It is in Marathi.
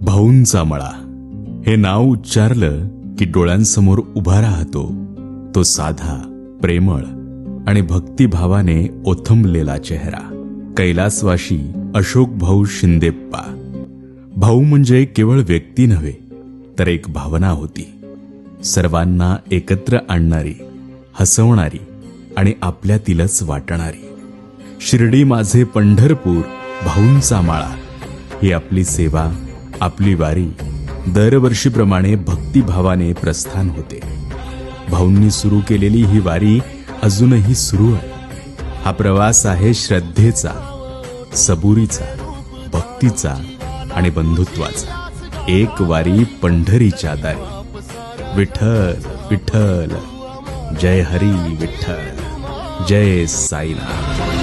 भाऊंचा मळा हे नाव उच्चारलं की डोळ्यांसमोर उभा राहतो तो साधा, प्रेमळ आणि भक्तिभावाने ओथंबलेला चेहरा. कैलासवासी अशोक भाऊ शिंदेप्पा. भाऊ म्हणजे केवळ व्यक्ती नव्हे तर एक भावना होती, सर्वांना एकत्र आणणारी, हसवणारी आणि आपल्यातीलच वाटणारी. शिर्डी माझे पंढरपूर, भाऊंचा माळा ही आपली सेवा, आपली वारी दरवर्षीप्रमाणे भक्तिभावाने प्रस्थान होते. भाऊंनी सुरू केलेली ही वारी अजूनही सुरू आहे. हा प्रवास आहे श्रद्धेचा, सबुरीचा, भक्तीचा आणि बंधुत्वाचा. एक वारी पंढरीच्या दारी. विठ्ठल विठ्ठल, जय हरी विठ्ठल, जय साईनाथ.